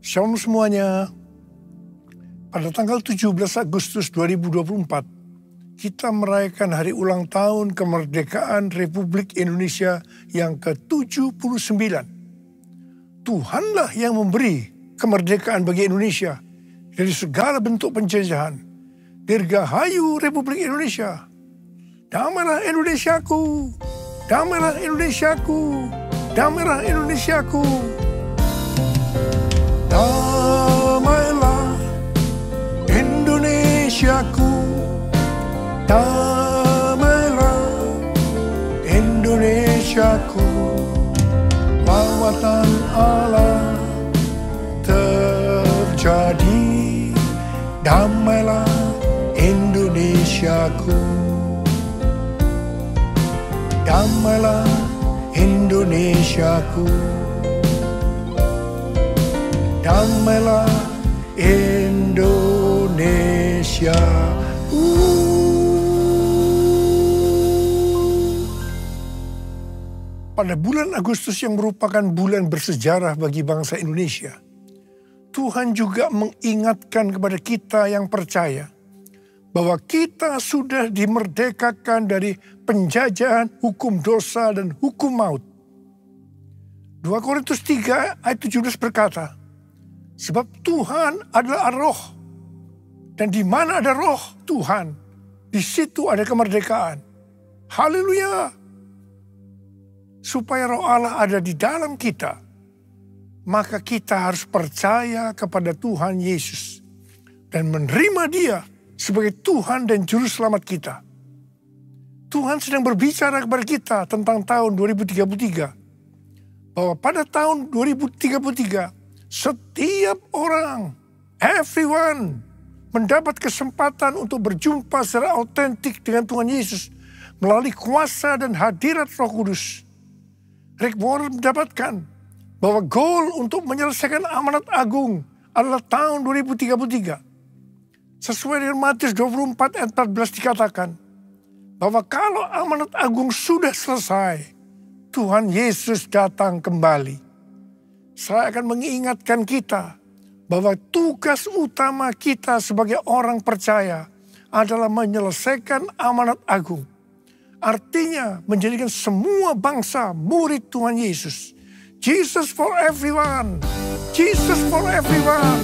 Shalom semuanya. Pada tanggal 17 Agustus 2024, kita merayakan hari ulang tahun kemerdekaan Republik Indonesia yang ke-79. Tuhanlah yang memberi kemerdekaan bagi Indonesia dari segala bentuk penjajahan. Dirgahayu Republik Indonesia. Damailah Indonesiaku, damailah Indonesiaku, damailah Indonesiaku. Damailah Indonesiaku, damailah Indonesiaku. Lawatan Allah terjadi, damailah Indonesiaku, damailah Indonesiaku, damailah Indonesia. Pada bulan Agustus yang merupakan bulan bersejarah bagi bangsa Indonesia, Tuhan juga mengingatkan kepada kita yang percaya bahwa kita sudah dimerdekakan dari penjajahan hukum dosa dan hukum maut. 2 Korintus 3 ayat 17 berkata, sebab Tuhan adalah roh, dan di mana ada roh Tuhan, di situ ada kemerdekaan. Haleluya! Supaya roh Allah ada di dalam kita, maka kita harus percaya kepada Tuhan Yesus dan menerima Dia sebagai Tuhan dan Juru Selamat kita. Tuhan sedang berbicara kepada kita tentang tahun 2033. Bahwa pada tahun 2033, setiap orang, everyone, mendapat kesempatan untuk berjumpa secara autentik dengan Tuhan Yesus melalui kuasa dan hadirat Roh Kudus. Rick Warren mendapatkan bahwa goal untuk menyelesaikan amanat agung adalah tahun 2033. Sesuai dengan Matius 24 ayat 14 dikatakan bahwa kalau amanat agung sudah selesai, Tuhan Yesus datang kembali. Saya akan mengingatkan kita bahwa tugas utama kita sebagai orang percaya adalah menyelesaikan amanat agung. Artinya menjadikan semua bangsa murid Tuhan Yesus. Jesus for everyone. Jesus for everyone.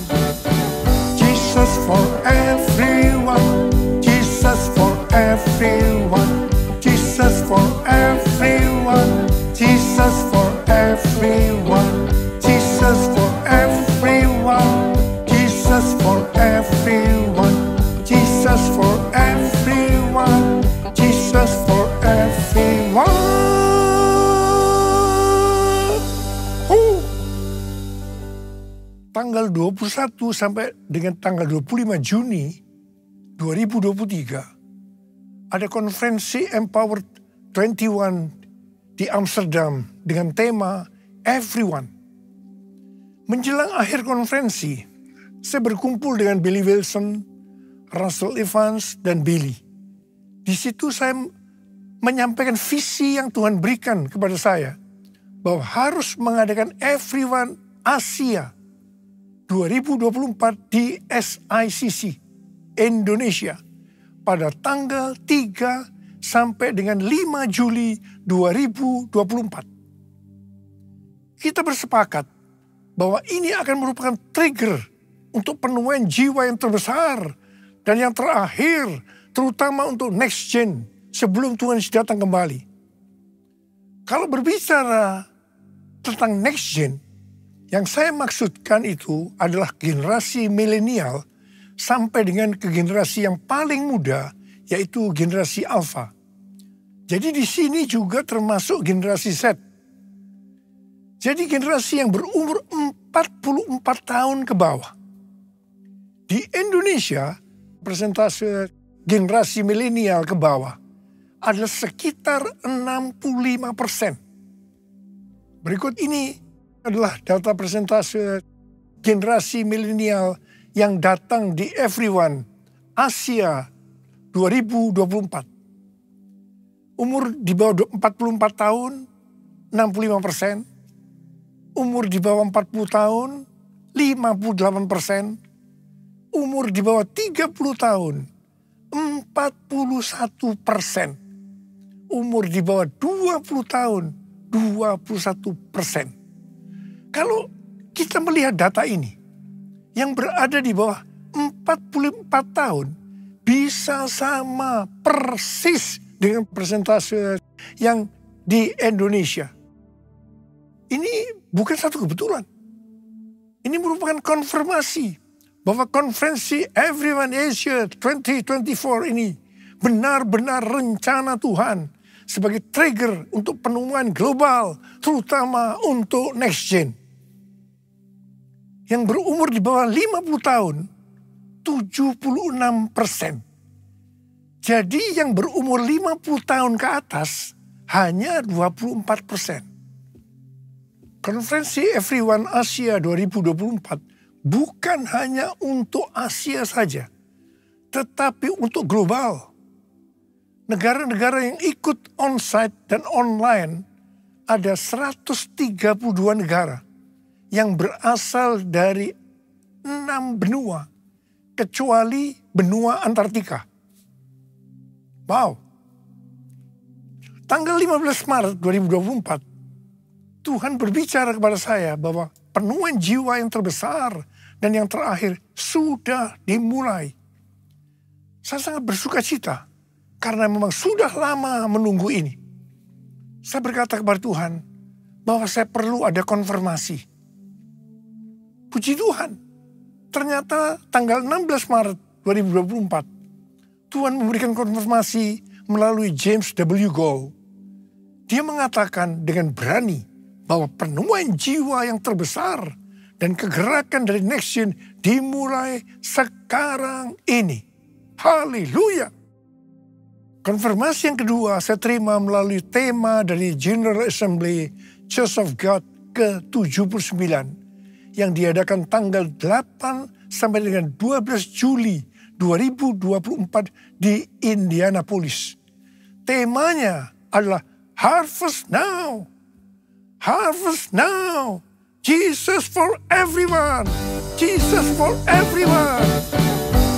Jesus for everyone. Jesus for everyone. Jesus for everyone. Jesus for everyone. Jesus for everyone. Jesus for everyone. Jesus for everyone. Jesus for everyone. Tanggal 21 sampai dengan tanggal 25 Juni 2023 ada konferensi Empowered 21 di Amsterdam dengan tema Everyone. Menjelang akhir konferensi, saya berkumpul dengan Billy Wilson, Russell Evans, dan Billy. Di situ saya menyampaikan visi yang Tuhan berikan kepada saya bahwa harus mengadakan Everyone Asia 2024 di SICC Indonesia pada tanggal 3 sampai dengan 5 Juli 2024. Kita bersepakat bahwa ini akan merupakan trigger untuk penuaian jiwa yang terbesar dan yang terakhir, terutama untuk next gen sebelum Tuhan Yesus datang kembali. Kalau berbicara tentang next gen, yang saya maksudkan itu adalah generasi milenial sampai dengan ke generasi yang paling muda, yaitu generasi Alpha. Jadi di sini juga termasuk generasi Z. Jadi generasi yang berumur 44 tahun ke bawah. Di Indonesia, persentase generasi milenial ke bawah adalah sekitar 65%. Berikut ini adalah data persentase generasi milenial yang datang di Everyone Asia 2024. Umur di bawah 44 tahun, 65%. Umur di bawah 40 tahun, 55%. 58%. Umur di bawah 30 tahun 41%. Umur di bawah 20 tahun 21%. Kalau kita melihat data ini, yang berada di bawah 44 tahun bisa sama persis dengan persentase yang di Indonesia. Ini bukan satu kebetulan. Ini merupakan konfirmasi bahwa konferensi Everyone Asia 2024 ini benar-benar rencana Tuhan sebagai trigger untuk penemuan global, terutama untuk next gen. Yang berumur di bawah 50 tahun, 76%. Jadi yang berumur 50 tahun ke atas hanya 24%. Konferensi Everyone Asia 2024 bukan hanya untuk Asia saja, tetapi untuk global. Negara-negara yang ikut on-site dan online ada 132 negara yang berasal dari 6 benua, kecuali benua Antartika. Wow. Tanggal 15 Maret 2024, Tuhan berbicara kepada saya bahwa penemuan jiwa yang terbesar dan yang terakhir sudah dimulai. Saya sangat bersuka cita karena memang sudah lama menunggu ini. Saya berkata kepada Tuhan bahwa saya perlu ada konfirmasi. Puji Tuhan, ternyata tanggal 16 Maret 2024, Tuhan memberikan konfirmasi melalui James W. Goll. Dia mengatakan dengan berani bahwa penemuan jiwa yang terbesar dan kegerakan dari Next Gen dimulai sekarang ini. Haleluya! Konfirmasi yang kedua saya terima melalui tema dari General Assembly Church of God ke-79 yang diadakan tanggal 8 sampai dengan 12 Juli 2024 di Indianapolis. Temanya adalah Harvest Now. Harvest Now. Jesus for everyone. Jesus for everyone.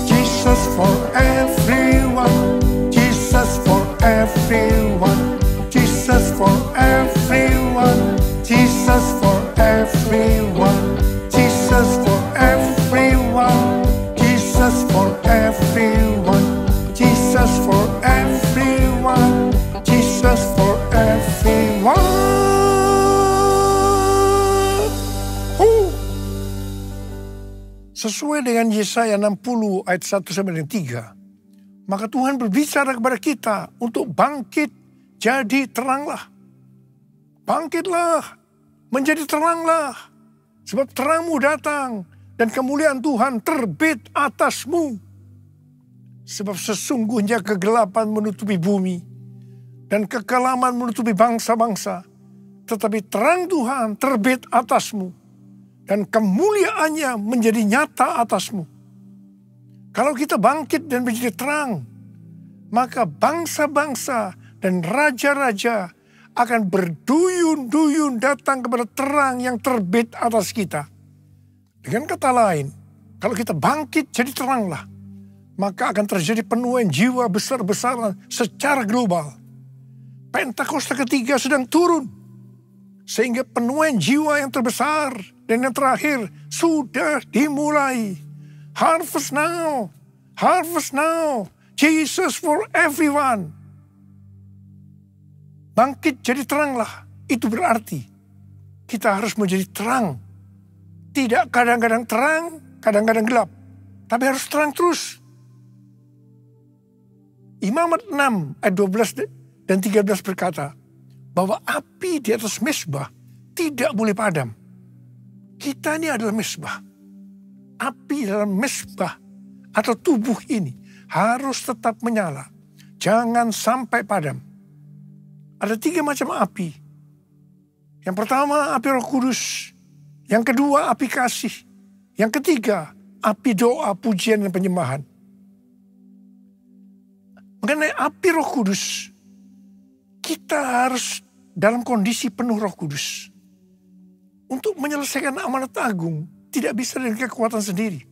Jesus for everyone. Jesus for everyone. Jesus for everyone. Jesus for everyone. Jesus for everyone. Jesus for everyone. Jesus for everyone. Jesus for everyone. Sesuai dengan Yesaya 60 ayat 1 sampai dengan 3. Maka Tuhan berbicara kepada kita untuk bangkit jadi teranglah. Bangkitlah, menjadi teranglah. Sebab terangmu datang dan kemuliaan Tuhan terbit atasmu. Sebab sesungguhnya kegelapan menutupi bumi dan kekelaman menutupi bangsa-bangsa. Tetapi terang Tuhan terbit atasmu dan kemuliaannya menjadi nyata atasmu. Kalau kita bangkit dan menjadi terang, maka bangsa-bangsa dan raja-raja akan berduyun-duyun datang kepada terang yang terbit atas kita. Dengan kata lain, kalau kita bangkit jadi teranglah, maka akan terjadi penuaian jiwa besar-besaran secara global. Pentakosta ketiga sedang turun, sehingga penuaian jiwa yang terbesar dan yang terakhir sudah dimulai. Harvest now, harvest now, Jesus for everyone. Bangkit jadi teranglah, itu berarti kita harus menjadi terang. Tidak kadang-kadang terang, kadang-kadang gelap, tapi harus terang terus. Imamat 6 ayat 12 dan 13 berkata bahwa api di atas mezbah tidak boleh padam. Kita ini adalah mezbah. Api dalam mezbah atau tubuh ini harus tetap menyala. Jangan sampai padam. Ada 3 macam api. Yang pertama api Roh Kudus. Yang kedua api kasih. Yang ketiga api doa, pujian dan penyembahan. Mengenai api Roh Kudus, kita harus dalam kondisi penuh Roh Kudus. Untuk menyelesaikan amanat agung, tidak bisa dengan kekuatan sendiri.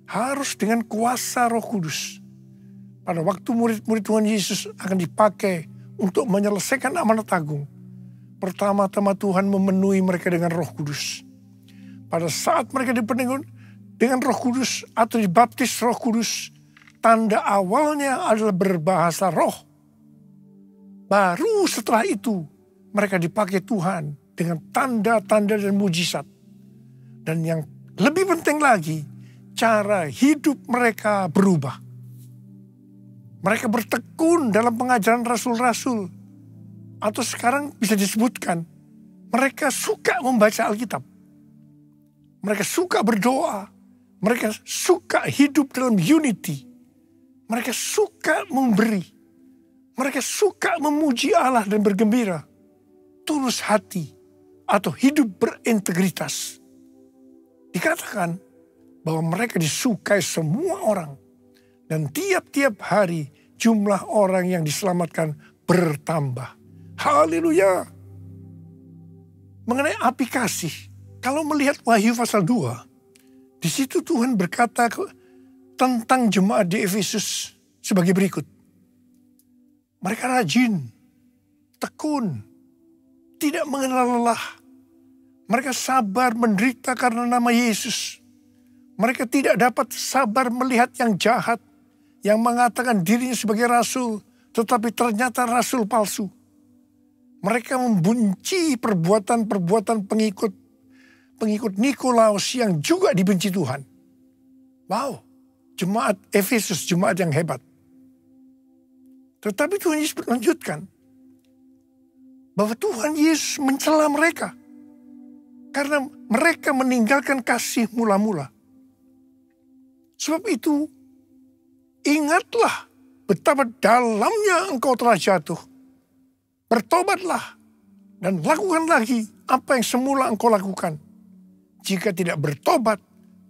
Harus dengan kuasa Roh Kudus. Pada waktu murid-murid Tuhan Yesus akan dipakai untuk menyelesaikan amanat agung, pertama-tama Tuhan memenuhi mereka dengan Roh Kudus. Pada saat mereka dipenuhi dengan Roh Kudus atau dibaptis Roh Kudus, tanda awalnya adalah berbahasa roh. Baru setelah itu mereka dipakai Tuhan dengan tanda-tanda dan mujizat. Dan yang lebih penting lagi, cara hidup mereka berubah. Mereka bertekun dalam pengajaran rasul-rasul. Atau sekarang bisa disebutkan, mereka suka membaca Alkitab. Mereka suka berdoa. Mereka suka hidup dalam unity. Mereka suka memberi. Mereka suka memuji Allah dan bergembira. Tulus hati atau hidup berintegritas. Dikatakan bahwa mereka disukai semua orang. Dan tiap-tiap hari jumlah orang yang diselamatkan bertambah. Haleluya. Mengenai api kasih, kalau melihat Wahyu pasal 2, di situ Tuhan berkata tentang jemaat di Efesus sebagai berikut. Mereka rajin, tekun, tidak mengenal lelah. Mereka sabar menderita karena nama Yesus. Mereka tidak dapat sabar melihat yang jahat, yang mengatakan dirinya sebagai rasul, tetapi ternyata rasul palsu. Mereka membenci perbuatan-perbuatan pengikut Nikolaus yang juga dibenci Tuhan. Wow, jemaat Efesus, jemaat yang hebat. Tetapi Tuhan Yesus melanjutkan bahwa Tuhan Yesus mencela mereka karena mereka meninggalkan kasih mula-mula. Sebab itu, ingatlah betapa dalamnya engkau telah jatuh. Bertobatlah dan lakukan lagi apa yang semula engkau lakukan. Jika tidak bertobat,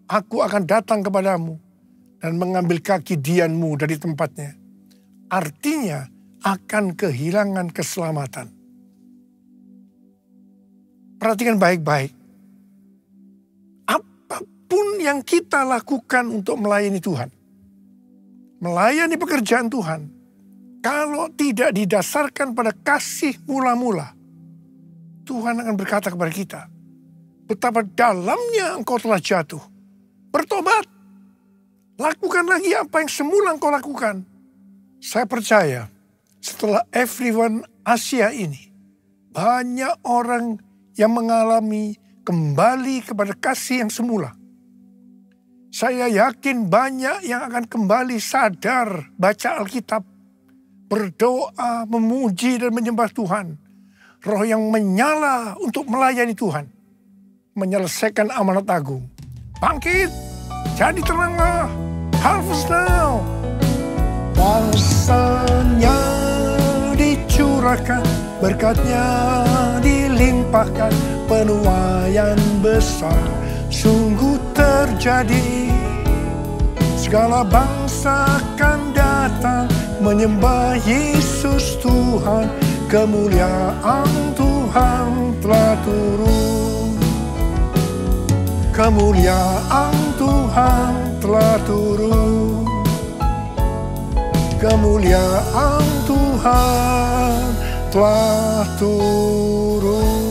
aku akan datang kepadamu dan mengambil kaki dianmu dari tempatnya. Artinya akan kehilangan keselamatan. Perhatikan baik-baik. Apapun yang kita lakukan untuk melayani Tuhan, melayani pekerjaan Tuhan, kalau tidak didasarkan pada kasih mula-mula, Tuhan akan berkata kepada kita, betapa dalamnya engkau telah jatuh. Bertobat. Lakukan lagi apa yang semula engkau lakukan. Saya percaya setelah Everyone Asia ini, banyak orang yang mengalami kembali kepada kasih yang semula. Saya yakin banyak yang akan kembali sadar baca Alkitab, berdoa, memuji dan menyembah Tuhan. Roh yang menyala untuk melayani Tuhan, menyelesaikan amanat agung. Bangkit, jadi teranglah, harvest now. Kuasanya dicurahkan, berkatnya dilimpahkan, penuaian besar sungguh terjadi. Segala bangsa akan datang menyembah Yesus Tuhan, kemuliaan Tuhan telah turun. Kemuliaan Tuhan telah turun. Kemuliaan Tuhan telah turun.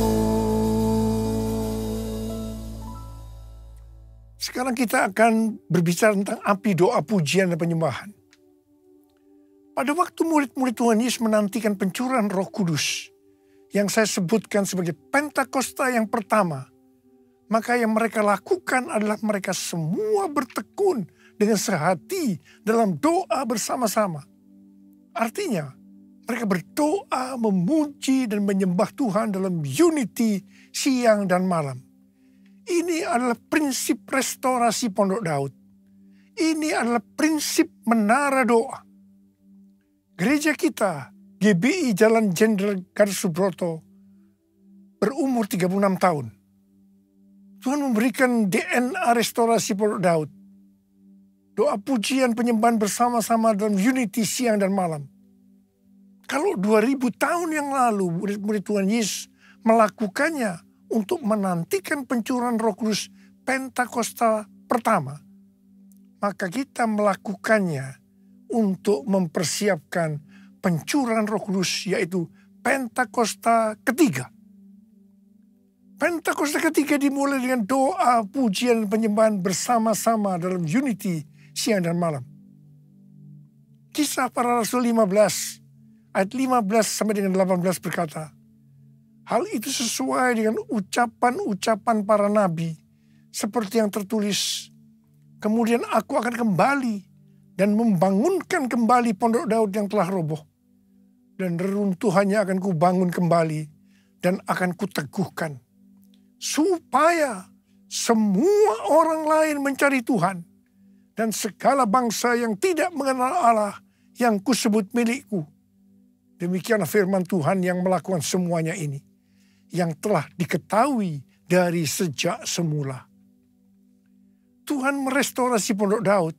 Sekarang kita akan berbicara tentang api doa, pujian, dan penyembahan. Pada waktu murid-murid Tuhan Yesus menantikan pencurahan Roh Kudus, yang saya sebutkan sebagai Pentakosta yang pertama, maka yang mereka lakukan adalah mereka semua bertekun dengan sehati dalam doa bersama-sama. Artinya, mereka berdoa, memuji, dan menyembah Tuhan dalam unity siang dan malam. Ini adalah prinsip restorasi Pondok Daud. Ini adalah prinsip menara doa. Gereja kita, GBI Jalan Jenderal Gatot Subroto, berumur 36 tahun. Tuhan memberikan DNA restorasi Pondok Daud. Doa pujian penyembahan bersama-sama dalam unity siang dan malam. Kalau 2000 tahun yang lalu murid-murid Tuhan Yesus melakukannya untuk menantikan pencurahan Roh Kudus Pentakosta pertama, maka kita melakukannya untuk mempersiapkan pencurahan Roh Kudus, yaitu Pentakosta ketiga. Pentakosta ketiga dimulai dengan doa, pujian, dan penyembahan bersama-sama dalam unity siang dan malam. Kisah Para Rasul 15, ayat 15 sampai dengan 18 berkata, hal itu sesuai dengan ucapan-ucapan para nabi, seperti yang tertulis, kemudian aku akan kembali dan membangunkan kembali pondok Daud yang telah roboh. Dan reruntuhannya akan kubangun kembali dan akan kuteguhkan. Supaya semua orang lain mencari Tuhan. Dan segala bangsa yang tidak mengenal Allah yang kusebut milikku. Demikianlah firman Tuhan yang melakukan semuanya ini. Yang telah diketahui dari sejak semula. Tuhan merestorasi pondok Daud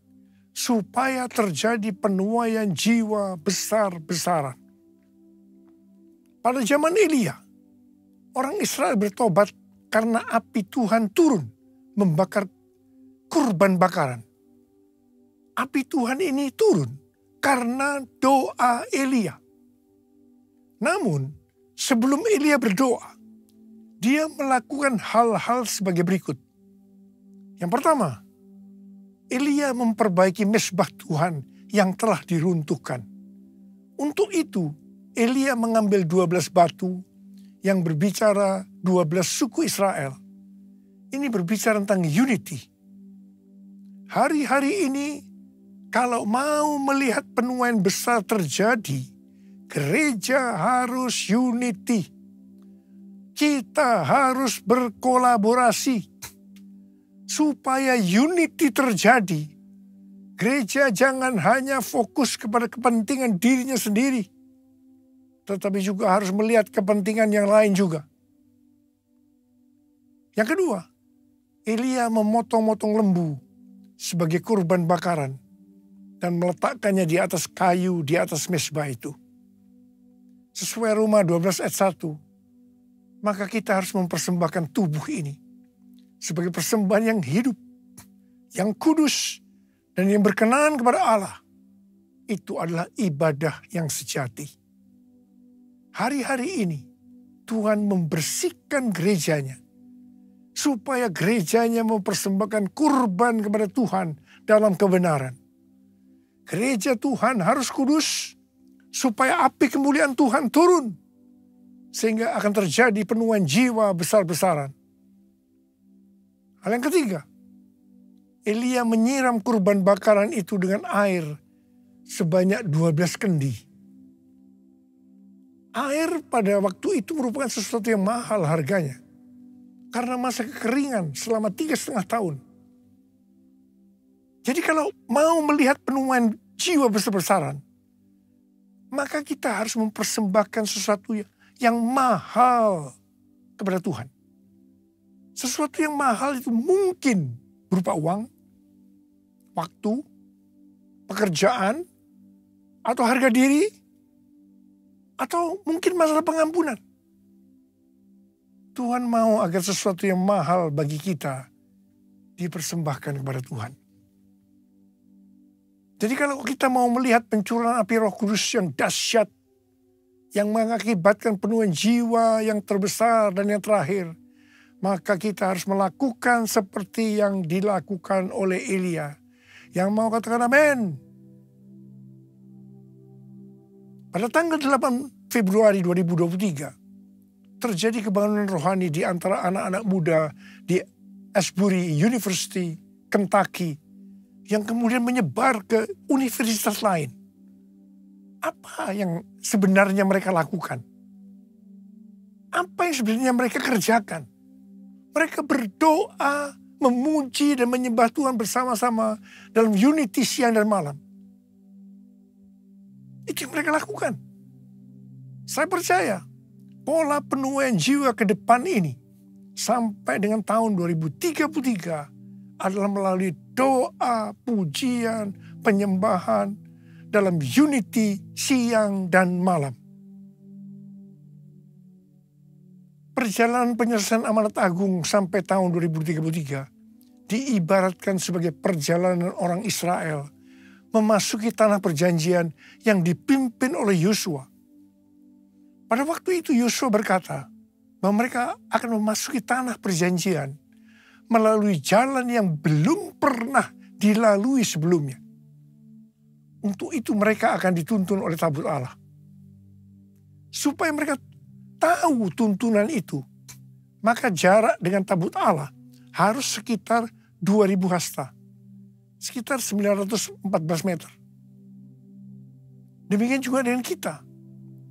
supaya terjadi penuaian jiwa besar-besaran. Pada zaman Elia, orang Israel bertobat karena api Tuhan turun membakar kurban bakaran. Api Tuhan ini turun karena doa Elia. Namun, sebelum Elia berdoa, dia melakukan hal-hal sebagai berikut. Yang pertama, Elia memperbaiki mezbah Tuhan yang telah diruntuhkan. Untuk itu, Elia mengambil 12 batu yang berbicara 12 suku Israel. Ini berbicara tentang unity. Hari-hari ini, kalau mau melihat penuaian besar terjadi, gereja harus unity. Kita harus berkolaborasi. Supaya unity terjadi, gereja jangan hanya fokus kepada kepentingan dirinya sendiri, tetapi juga harus melihat kepentingan yang lain juga. Yang kedua, Elia memotong-motong lembu sebagai kurban bakaran dan meletakkannya di atas kayu di atas mezbah itu. Sesuai Roma 12 ayat 1, maka kita harus mempersembahkan tubuh ini sebagai persembahan yang hidup, yang kudus, dan yang berkenan kepada Allah. Itu adalah ibadah yang sejati. Hari-hari ini, Tuhan membersihkan gerejanya, supaya gerejanya mempersembahkan kurban kepada Tuhan dalam kebenaran. Gereja Tuhan harus kudus, supaya api kemuliaan Tuhan turun, sehingga akan terjadi penuaian jiwa besar-besaran. Hal yang ketiga, Elia menyiram kurban bakaran itu dengan air sebanyak 12 kendi. Air pada waktu itu merupakan sesuatu yang mahal harganya. Karena masa kekeringan selama 3,5 tahun. Jadi kalau mau melihat penuaian jiwa besar-besaran, maka kita harus mempersembahkan sesuatu yang mahal kepada Tuhan. Sesuatu yang mahal itu mungkin berupa uang, waktu, pekerjaan, atau harga diri, atau mungkin masalah pengampunan. Tuhan mau agar sesuatu yang mahal bagi kita dipersembahkan kepada Tuhan. Jadi kalau kita mau melihat pencurahan api Roh Kudus yang dahsyat, yang mengakibatkan penuaian jiwa yang terbesar dan yang terakhir, maka kita harus melakukan seperti yang dilakukan oleh Elia. Yang mau katakan amin. Pada tanggal 8 Februari 2023, terjadi kebangunan rohani di antara anak-anak muda di Asbury University, Kentucky, yang kemudian menyebar ke universitas lain. Apa yang sebenarnya mereka lakukan? Apa yang sebenarnya mereka kerjakan? Mereka berdoa, memuji dan menyembah Tuhan bersama-sama dalam unity siang dan malam. Itu yang mereka lakukan. Saya percaya pola penuaian jiwa ke depan ini sampai dengan tahun 2033 adalah melalui doa, pujian, penyembahan dalam unity siang dan malam. Perjalanan penyelesaian amanat agung sampai tahun 2033 diibaratkan sebagai perjalanan orang Israel memasuki tanah perjanjian yang dipimpin oleh Yosua. Pada waktu itu Yosua berkata bahwa mereka akan memasuki tanah perjanjian melalui jalan yang belum pernah dilalui sebelumnya. Untuk itu mereka akan dituntun oleh tabut Allah. Supaya mereka tahu tuntunan itu, maka jarak dengan tabut Allah harus sekitar 2000 hasta. Sekitar 914 meter. Demikian juga dengan kita.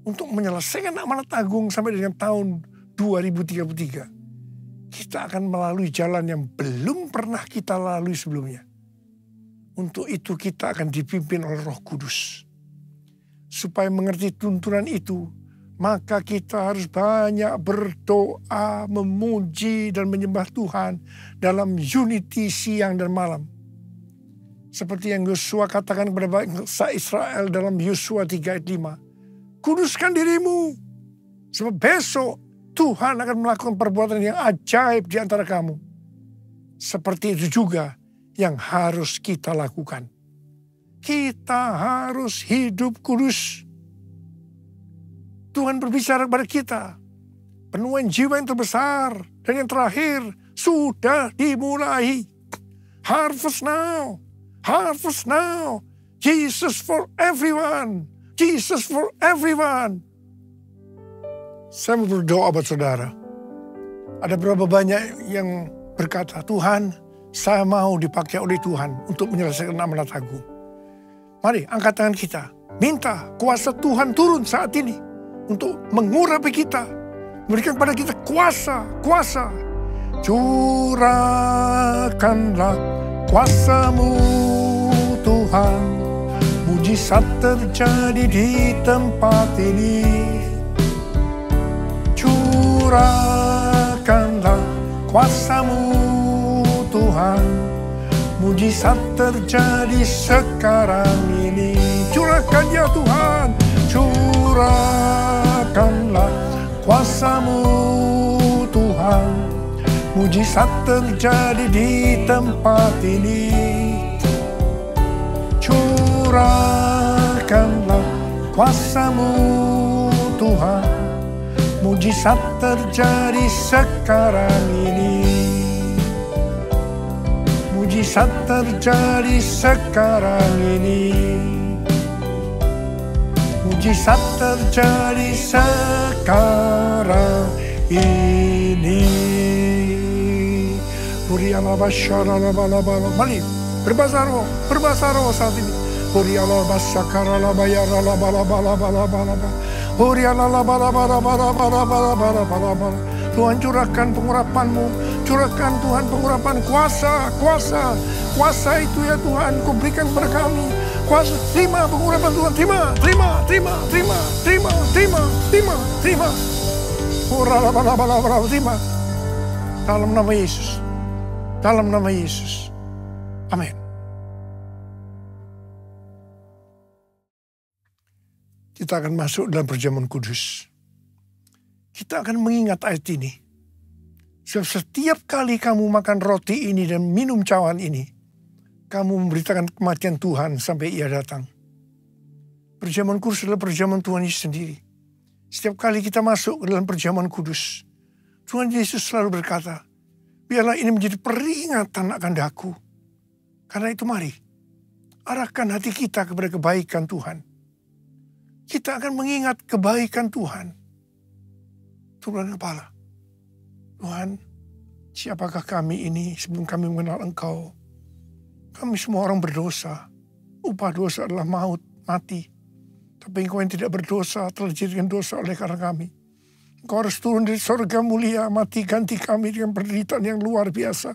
Untuk menyelesaikan amanat agung sampai dengan tahun 2033. Kita akan melalui jalan yang belum pernah kita lalui sebelumnya. Untuk itu kita akan dipimpin oleh Roh Kudus. Supaya mengerti tuntunan itu, maka kita harus banyak berdoa, memuji dan menyembah Tuhan dalam unity siang dan malam. Seperti yang Yosua katakan kepada bangsa Israel dalam Yosua 3 ayat 5. Kuduskan dirimu, sebab besok Tuhan akan melakukan perbuatan yang ajaib di antara kamu. Seperti itu juga yang harus kita lakukan. Kita harus hidup kudus. Tuhan berbicara kepada kita. Penuaian jiwa yang terbesar dan yang terakhir sudah dimulai. Harvest now. Harvest now. Jesus for everyone. Jesus for everyone. Saya mau berdoa buat saudara. Ada berapa banyak yang berkata, Tuhan, saya mau dipakai oleh Tuhan untuk menyelesaikan amanat agung. Mari angkat tangan kita. Minta kuasa Tuhan turun saat ini untuk mengurapi kita. Memberikan kepada kita kuasa. Curahkanlah kuasa-Mu Tuhan. Mujizat terjadi di tempat ini. Curahkanlah kuasa-Mu Tuhan. Mujizat terjadi sekarang ini. Curahkan ya Tuhan. Curahkanlah kuasa-Mu Tuhan. Mujizat terjadi di tempat ini. Curahkanlah kuasa-Mu Tuhan. Mujizat terjadi sekarang ini. Mujizat terjadi sekarang ini. Mujizat terjadi sekarang ini. Mari berbahasa roh saat ini. Tuhan curahkan pengurapan-Mu. Curahkan Tuhan pengurapan kuasa itu ya Tuhan, Kau berikan kepada kami. Kuasa, terima pengurapan Tuhan, terima. Terima. Dalam nama Yesus. Dalam nama Yesus. Amin. Kita akan masuk dalam perjamuan kudus. Kita akan mengingat ayat ini. Sebab setiap kali kamu makan roti ini dan minum cawan ini, kamu memberitakan kematian Tuhan sampai Ia datang. Perjamuan kudus adalah perjamuan Tuhan Yesus sendiri. Setiap kali kita masuk ke dalam perjamuan kudus, Tuhan Yesus selalu berkata, biarlah ini menjadi peringatan akan daku. Karena itu mari, arahkan hati kita kepada kebaikan Tuhan. Kita akan mengingat kebaikan Tuhan. Turunkan kepala. Tuhan, siapakah kami ini sebelum kami mengenal Engkau? Kami semua orang berdosa. Upah dosa adalah maut, mati. Tapi Engkau yang tidak berdosa telah dijadikan dosa oleh karena kami. Engkau harus turun dari surga mulia, mati ganti kami dengan penderitaan yang luar biasa.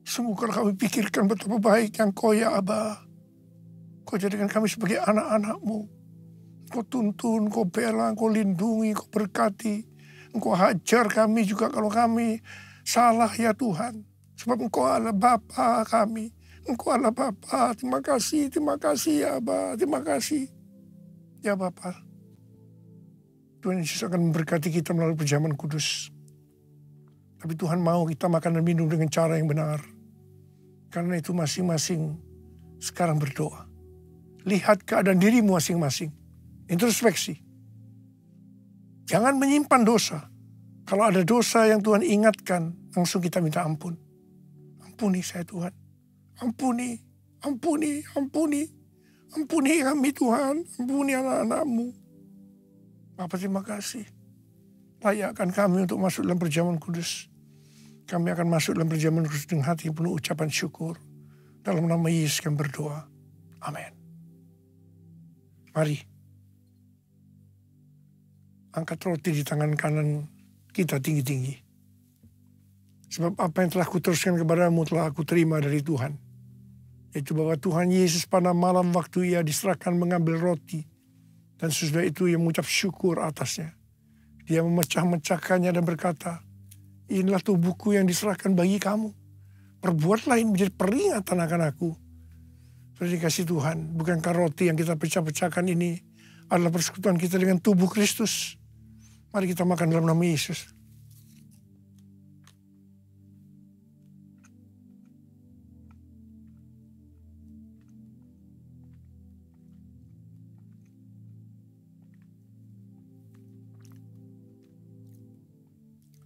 Sungguh kalau kami pikirkan betapa baik yang Kau ya Aba. Kau jadikan kami sebagai anak-anak-Mu. Kau tuntun, Kau bela, Kau lindungi, Kau berkati. Engkau hajar kami juga kalau kami salah ya Tuhan. Sebab Engkau adalah Bapa kami. Engkau adalah Bapa. Terima kasih ya Aba. Terima kasih. Ya Bapa. Tuhan Yesus akan memberkati kita melalui perjamuan kudus. Tapi Tuhan mau kita makan dan minum dengan cara yang benar. Karena itu masing-masing sekarang berdoa. Lihat keadaan dirimu masing-masing. Introspeksi. Jangan menyimpan dosa. Kalau ada dosa yang Tuhan ingatkan, langsung kita minta ampun. Ampuni saya Tuhan. Ampuni, ampuni, ampuni. Ampuni kami Tuhan. Ampuni anak-anak-Mu. Bapa terima kasih. Layakkan kami untuk masuk dalam perjamuan kudus. Kami akan masuk dalam perjamuan kudus dengan hati yang penuh ucapan syukur. Dalam nama Yesus kami berdoa. Amin. Mari. Angkat roti di tangan kanan kita tinggi-tinggi. Sebab apa yang telah kuteruskan kepadamu telah aku terima dari Tuhan. Yaitu bahwa Tuhan Yesus pada malam waktu ia diserahkan mengambil roti. Dan sesudah itu ia mengucap syukur atasnya. Dia memecah-mecahkannya dan berkata, inilah tubuhku yang diserahkan bagi kamu. Perbuatlah ini menjadi peringatan akan aku. Sudah dikasih Tuhan, bukankah roti yang kita pecah-pecahkan ini adalah persekutuan kita dengan tubuh Kristus. Mari kita makan dalam nama Yesus.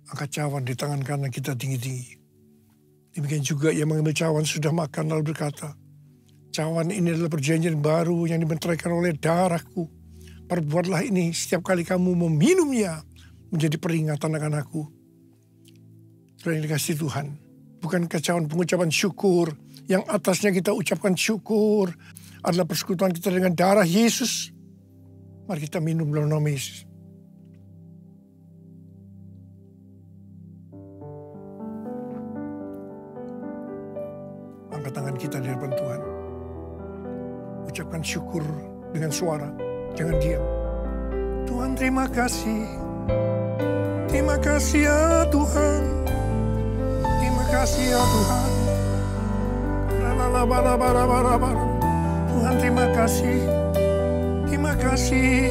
Angkat cawan di tangan kanan kita tinggi-tinggi. Demikian juga ia mengambil cawan sudah makan lalu berkata, cawan ini adalah perjanjian baru yang dibenteraikan oleh darahku. Perbuatlah ini setiap kali kamu meminumnya menjadi peringatan akan aku. Sudah yang dikasih Tuhan. Bukan cawan pengucapan syukur yang atasnya kita ucapkan syukur adalah persekutuan kita dengan darah Yesus. Mari kita minum dalam nama Yesus. Angkat tangan kita di hadapan Tuhan. Ucapkan syukur dengan suara. Jangan diam. Tuhan terima kasih. Terima kasih ya Tuhan. Terima kasih ya Tuhan. Tuhan terima kasih. Terima kasih.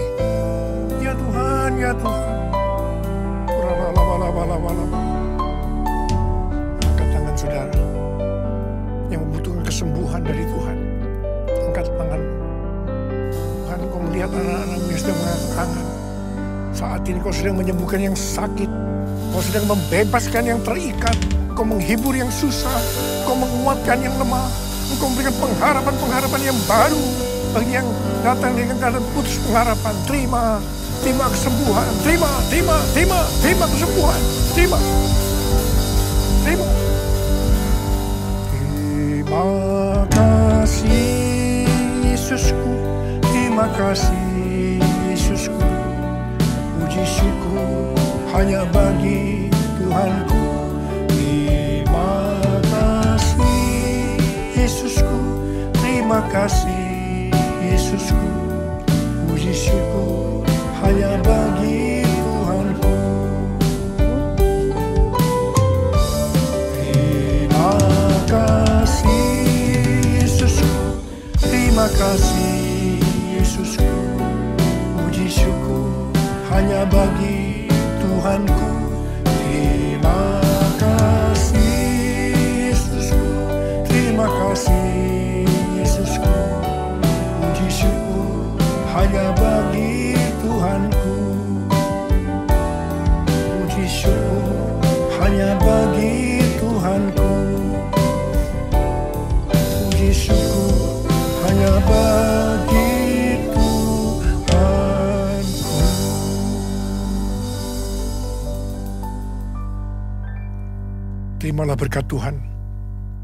Ya Tuhan, ya Tuhan. Angkat tangan saudara yang membutuhkan kesembuhan dari Tuhan. Angkat tangan. Tuhan, kau melihat anak-anakmu yang sedang mengangkat tangan. Saat ini kau sedang menyembuhkan yang sakit. Kau sedang membebaskan yang terikat. Kau menghibur yang susah. Kau menguatkan yang lemah. Engkau memberikan pengharapan-pengharapan yang baru. Bagi yang datang dengan keadaan putus pengharapan. Terima kesembuhan. Terima kesembuhan. Terima kasih Yesusku. Terima kasih Yesusku. Puji syukur hanya bagi Tuhanku. Terima kasih Yesusku. Terima kasih Yesusku. Puji syukur hanya bagi Tuhanku. Terima kasih Yesusku. Terima kasih Yesusku. Puji syukur hanya bagi Tuhanku. Terima kasih Yesusku. Terima kasih Yesusku. Puji syukur hanya bagi Tuhanku. Puji syukur hanya bagi Tuhanku. Puji syukur hanya bagi terimalah berkat Tuhan.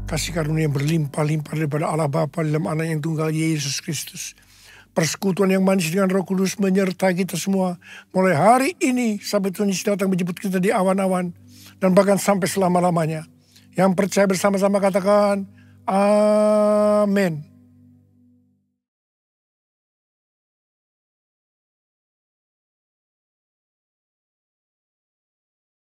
Kasih karunia yang berlimpah-limpah daripada Allah Bapa dalam Anak yang tunggal Yesus Kristus. Persekutuan yang manis dengan Roh Kudus menyertai kita semua. Mulai hari ini sampai Tuhan Yesus datang menjemput kita di awan-awan. Dan bahkan sampai selama-lamanya. Yang percaya bersama-sama katakan, Amin.